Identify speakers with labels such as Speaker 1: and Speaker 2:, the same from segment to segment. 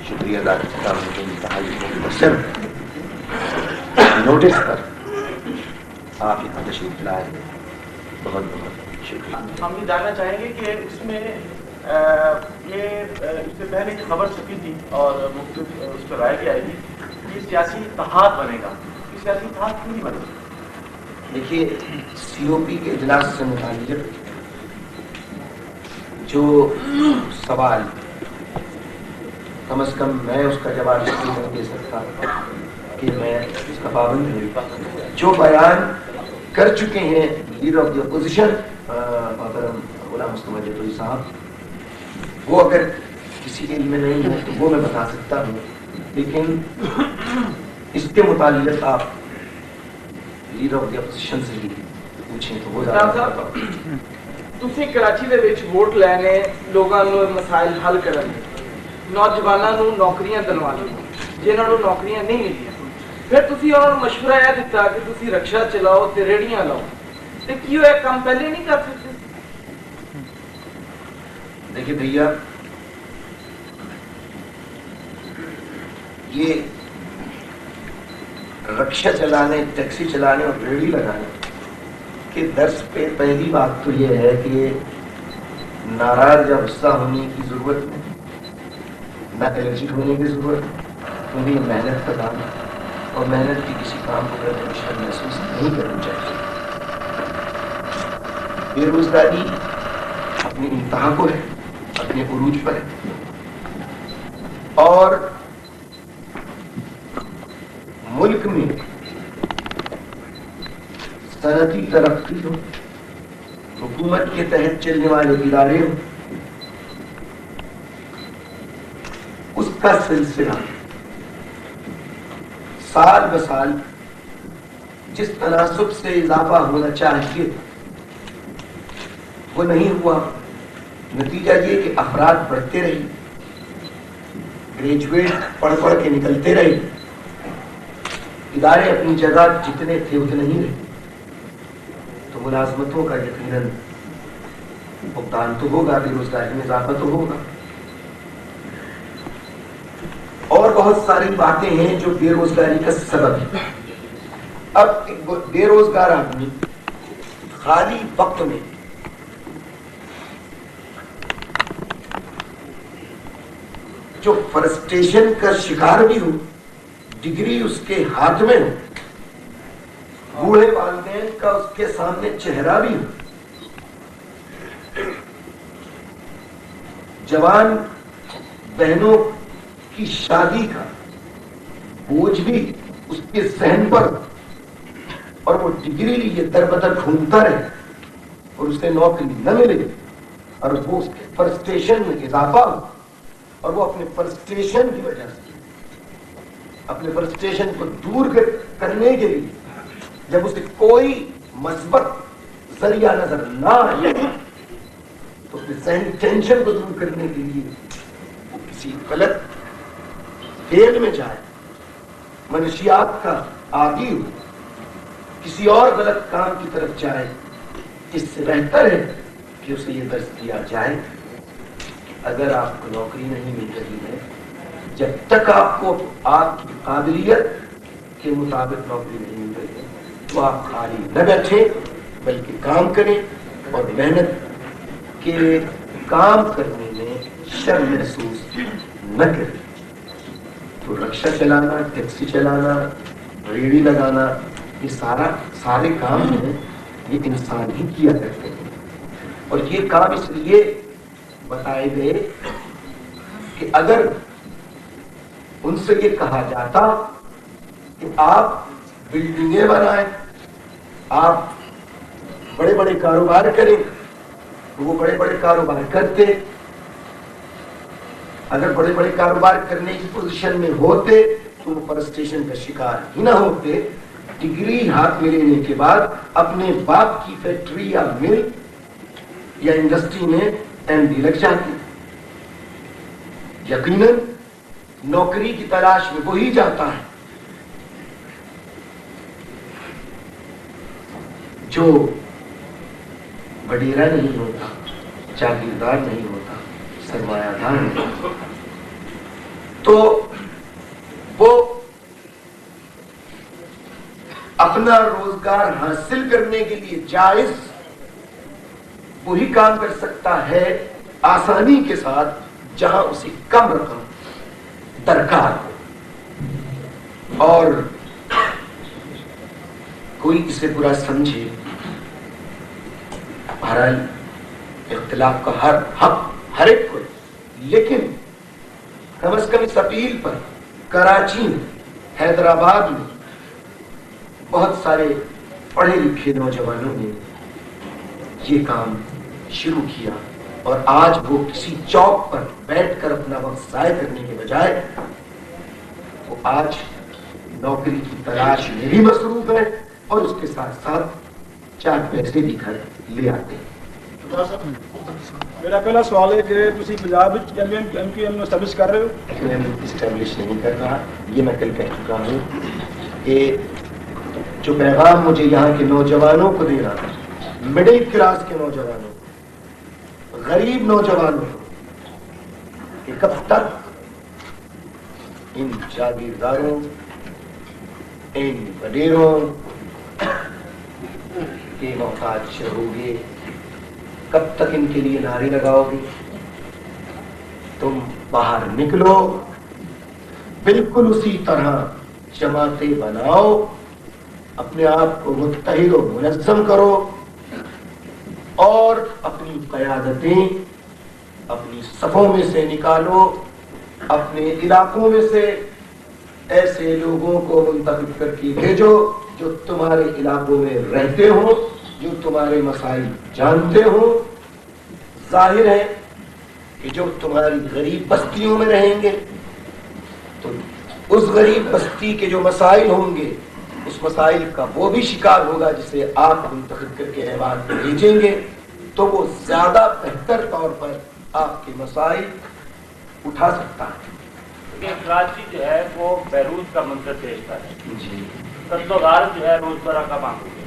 Speaker 1: شکریہ ادا کرتا ہوں کہ انتہائی مختصر نوٹس پر آپ یہاں تشریف لائے، بہت بہت شکریہ۔
Speaker 2: ہم یہ جاننا چاہیں گے کہ اس میں یہ اس سے پہلے ایک خبر چھپی تھی اور مختلف اس پر رائے بھی آئی تھی کہ سیاسی اتحاد بنے گا، یہ سیاسی اتحاد کیوں نہیں بنے گا؟
Speaker 1: دیکھیے، سی او پی کے اجلاس سے متعلق جو سوال، کم از کم میں اس کا جواب اس لیے نہیں دے سکتا کہ میں اس کا پابند نہیں، جو بیان کر چکے ہیں لیڈر آف دی اپوزیشن محترم غلام مصطفیٰ جتوئی صاحب، وہ اگر کسی کے علم میں نہیں ہے تو وہ میں بتا سکتا ہوں، لیکن اس کے متعلق آپ لیڈر آف دی اپوزیشن سے ہی پوچھیں تو وہ زیادہ۔
Speaker 3: ਤੁਸੀਂ ਕਰਾਚੀ ਦੇ ਵਿੱਚ ਵੋਟ ਲੈਣੇ, ਲੋਕਾਂ ਨੂੰ ਮਸਾਇਲ ਹੱਲ ਕਰਨ, ਨੌਜਵਾਨਾਂ ਨੂੰ ਨੌਕਰੀਆਂ ਦਿਲਵਾਉਣ, ਜਿਨ੍ਹਾਂ ਨੂੰ ਨੌਕਰੀਆਂ ਨਹੀਂ ਮਿਲੀਆਂ, ਫਿਰ ਤੁਸੀਂ ਉਹਨਾਂ ਨੂੰ ਮਸ਼ਵਰਾ ਇਹ ਦਿੱਤਾ ਕਿ ਤੁਸੀਂ ਰਕਸ਼ਾ ਚਲਾਓ ਤੇ ਰੇਹੜੀਆਂ ਲਾਓ, ਤੇ ਕੀ ਉਹ ਇਹ ਕੰਮ ਪਹਿਲੇ ਨਹੀਂ ਕਰ ਸਕਦੇ؟
Speaker 1: دیکھیے بھیا، یہ رکشہ چلانے، ٹیکسی چلانے اور ریڑھی لگانے کے درس پہ پہلی بات تو یہ ہے کہ ناراض یا غصہ ہونے کی ضرورت نہیں، نہ الرجک ہونے کی ضرورت، کیونکہ یہ محنت کا کام ہے اور محنت کی کسی کام کو کرتے مشکل محسوس نہیں کرنی چاہیے۔ بے روزگاری اپنی انتہا کو ہے، اپنے عروج پر ہے، اور ملک میں صنعتی ترقی ہو، حکومت کے تحت چلنے والے ادارے ہوں، اس کا سلسلہ سال بسال جس تناسب سے اضافہ ہونا چاہیے وہ نہیں ہوا۔ نتیجہ یہ کہ افراد بڑھتے رہے، گریجویٹ پڑھ پڑھ کے نکلتے رہے، ادارے اپنی جگہ جتنے تھے اتنے ہی رہے، تو ملازمتوں کا یقیناً بھگتان تو ہوگا، بے روزگاری میں اضافہ تو ہوگا، اور بہت ساری باتیں ہیں جو بے روزگاری کا سبب ہے۔ اب ایک بے روزگار آدمی خالی وقت میں جو فرسٹریشن کا شکار بھی ہو، ڈگری اس کے ہاتھ میں ہو، بوڑھے والدین کا اس کے سامنے چہرہ بھی ہو، جوان بہنوں کی شادی کا بوجھ بھی اس کے ذہن پر، اور وہ ڈگری لیے در بدر گھومتا رہے اور اسے نوکری نہ ملے، اور وہ اس کے فرسٹریشن میں اضافہ ہو، اور وہ اپنے فرسٹریشن کی وجہ سے، اپنے فرسٹریشن کو دور کرنے کے لیے جب اسے کوئی مثبت ذریعہ نظر نہ آئے تو اپنے ذہنی ٹینشن کو دور کرنے کے لیے وہ کسی غلط فیل میں جائے، منشیات کا عادی ہو، کسی اور غلط کام کی طرف جائے۔ اس سے بہتر ہے کہ اسے یہ درس دیا جائے کہ اگر آپ کو نوکری نہیں مل رہی ہے، جب تک آپ کو آپ کی قابلیت کے مطابق نوکری نہیں مل رہی ہے تو آپ خالی نہ بیٹھیں بلکہ کام کریں، اور محنت کے کام کرنے میں شرم محسوس نہ کریں۔ تو رکشہ چلانا، ٹیکسی چلانا، ریڑھی لگانا، یہ سارے کام ہیں، یہ انسان ہی کیا کرتے ہیں، اور یہ کام اس لیے بتائے گئے کہ اگر ان سے یہ کہا جاتا کہ آپ بلڈنگیں بنائیں، آپ بڑے بڑے کاروبار کریں، تو وہ بڑے بڑے کاروبار کرتے، اگر بڑے بڑے کاروبار کرنے کی پوزیشن میں ہوتے تو وہ فرسٹریشن کا شکار ہی نہ ہوتے، ڈگری ہاتھ میں لینے کے بعد اپنے باپ کی فیکٹری یا مل یا انڈسٹری میں ایم ڈی لگ جاتی۔ یقیناً نوکری کی تلاش میں وہی جاتا ہے جو وڈیرا نہیں ہوتا، جاگیردار نہیں ہوتا، سرمایہ دار نہیں ہوتا۔ تو وہ اپنا روزگار حاصل کرنے کے لیے جائز وہی کام کر سکتا ہے آسانی کے ساتھ جہاں اسے کم رقم درکار ہو، اور کوئی اسے برا سمجھے، بہرحال اختلاف کا ہر حق ہر ایک کو، لیکن کم از کم اس اپیل پر کراچی میں، حیدرآباد میں بہت سارے پڑھے لکھے نوجوانوں نے یہ کام شروع کیا، اور آج وہ کسی چوک پر بیٹھ کر اپنا وقت ضائع کرنے کے بجائے وہ آج نوکری کی تلاش میں بھی مصروف ہے اور اس کے ساتھ ساتھ 4 پیسے بھی گھر لے آتے ہیں۔
Speaker 4: میرا پہلا سوال ہے کہ تسی Punjab M Q M establish کر رہے ہو؟
Speaker 1: میں اسٹیبلش نہیں کر رہا، یہ میں کل کہہ چکا ہوں کہ جو پیغام مجھے یہاں کے نوجوانوں کو دے رہا تھا، مڈل کلاس کے نوجوانوں، غریب نوجوانوں، کہ کب تک ان جاگیرداروں، ان وڈیروں کے محتاج رہو گے، کب تک ان کے لیے نعرے لگاؤ گے؟ تم باہر نکلو، بالکل اسی طرح جماعتیں بناؤ، اپنے آپ کو متحد و منظم کرو، اور اپنی قیادتیں اپنی صفوں میں سے نکالو، اپنے علاقوں میں سے ایسے لوگوں کو منتخب کر کے بھیجو جو تمہارے علاقوں میں رہتے ہوں، جو تمہارے مسائل جانتے ہوں۔ ظاہر ہے کہ جو تمہاری غریب بستیوں میں رہیں گے تو اس غریب بستی کے جو مسائل ہوں گے، اس مسائل کا وہ بھی شکار ہوگا جسے آپ منتخب کر کے ایوان میں بھیجیں گے، تو وہ زیادہ بہتر طور پر آپ کے مسائل اٹھا سکتا ہے۔
Speaker 5: کراچی جو ہے وہ بیروت کا منظر پیش ہے
Speaker 1: جی،
Speaker 5: قتل و غارت جو ہے روزمرہ کا معمول ہے۔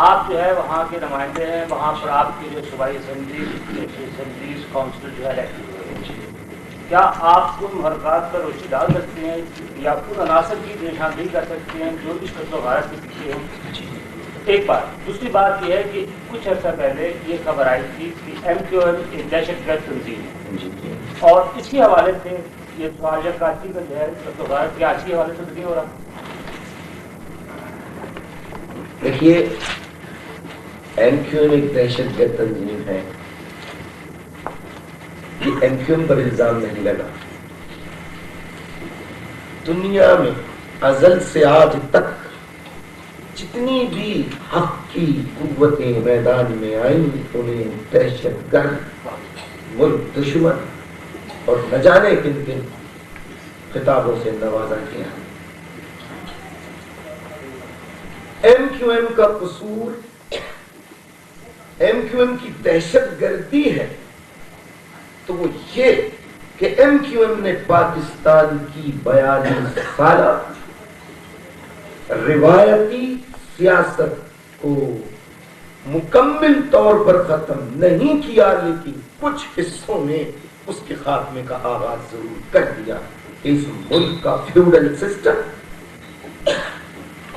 Speaker 5: آپ جو ہے وہاں کے نمائندے ہیں، وہاں پر آپ کی جو صوبائی اسمبلیز کونسل جو ہے الیکٹ ہوئے ہیں، کیا آپ ان حرکات پر روشنی ڈال سکتے ہیں یا ان عناصر کی نشاندہی کر سکتے ہیں جو اس قتل و غارت کے پیچھے ہیں؟ ایک بات۔ دوسری بات یہ ہے کہ کچھ عرصہ پہلے یہ خبر آئی تھی کہ ایم کیو ایم ایک دہشت گرد تنظیم ہے، اور اس کے حوالے سے یہ سوال کراچی کا جو ہے قتل و غارت کے آج کے حوالے سے نہیں ہو رہا۔
Speaker 1: دیکھیے، ایم کیو ایم ایک دہشت گرد تنظیم ہے، یہ ایم کیو ایم پر الزام نہیں لگا۔ دنیا میں ازل سے آج تک جتنی بھی حق کی قوتیں میدان میں آئیں، انہیں دہشت گرد، ملک دشمن اور نہ جانے کن کن خطابوں سے نوازا گیا۔ ایم کیو ایم کا قصور ایم کیو ایم کی دہشت گردی ہے تو وہ یہ کہ ایم کیو ایم نے پاکستان کی 42 سالہ روایتی سیاست کو مکمل طور پر ختم نہیں کیا، لیکن کچھ حصوں میں اس کے خاتمے کا آغاز ضرور کر دیا۔ اس ملک کا فیوڈل سسٹم،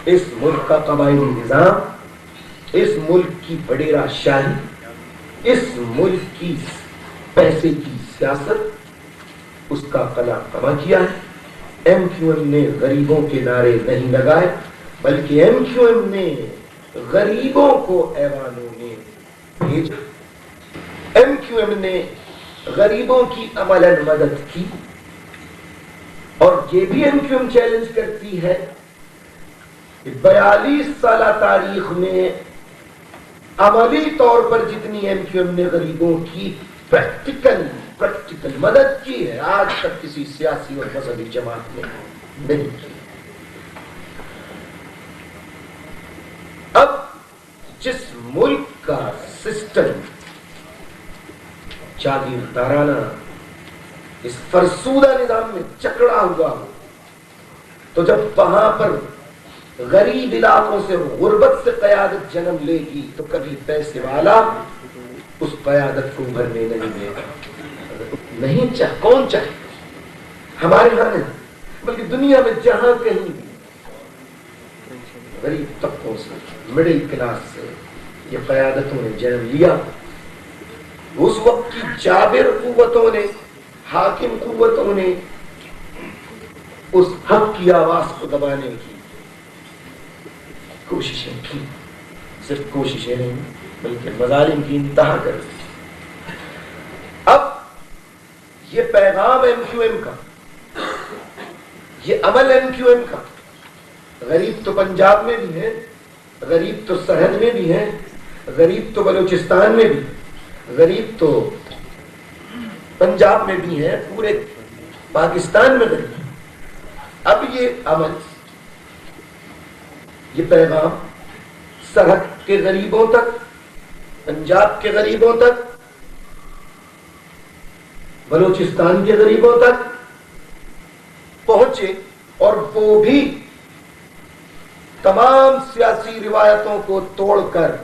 Speaker 1: اس ملک کا قبائلی نظام، اس ملک کی وڈیرا شاہی، اس ملک کی پیسے کی سیاست، اس کا قلع کما کیا ہے۔ ایم کیو ایم نے غریبوں کے نعرے نہیں لگائے، بلکہ ایم کیو ایم نے غریبوں کو ایوانوں میں بھیجا۔ ایم کیو ایم نے غریبوں کی عملاً مدد کی، اور یہ بھی ایم کیو ایم چیلنج کرتی ہے کہ 42 سالہ تاریخ میں عملی طور پر جتنی ایم کیو ایم نے غریبوں کی پریکٹیکل مدد کی ہے، آج تک کسی سیاسی اور مذہبی جماعت نے نہیں کی۔ اب جس ملک کا سسٹم جاگیردارانہ اس فرسودہ نظام میں جکڑا ہوا ہو، تو جب وہاں پر غریب علاقوں سے غربت سے قیادت جنم لے گی تو کبھی پیسے والا اس قیادت کو ابھرنے نہیں دے گا۔ نہیں کون چاہے؟ ہمارے یہاں نہیں بلکہ دنیا میں جہاں کہیں بھی غریب طبقوں سے مڈل کلاس سے یہ قیادتوں نے جنم لیا. اس وقت کی جابر قوتوں نے حاکم قوتوں نے اس حق کی آواز کو دبانے کی کوششیں کی. صرف کوششیں نہیں بلکہ مظالم کی انتہا کر دی. اب یہ پیغام ایم کیو ایم کا, یہ عمل ایم کیو ایم کا, غریب تو پنجاب میں بھی ہے, غریب تو سرحد میں بھی ہے, غریب تو بلوچستان میں بھی, غریب تو پنجاب میں بھی ہے, پورے پاکستان میں غریب ہے. اب یہ عمل, یہ پیغام سرحد کے غریبوں تک, پنجاب کے غریبوں تک, بلوچستان کے غریبوں تک پہنچے, اور وہ بھی تمام سیاسی روایتوں کو توڑ کر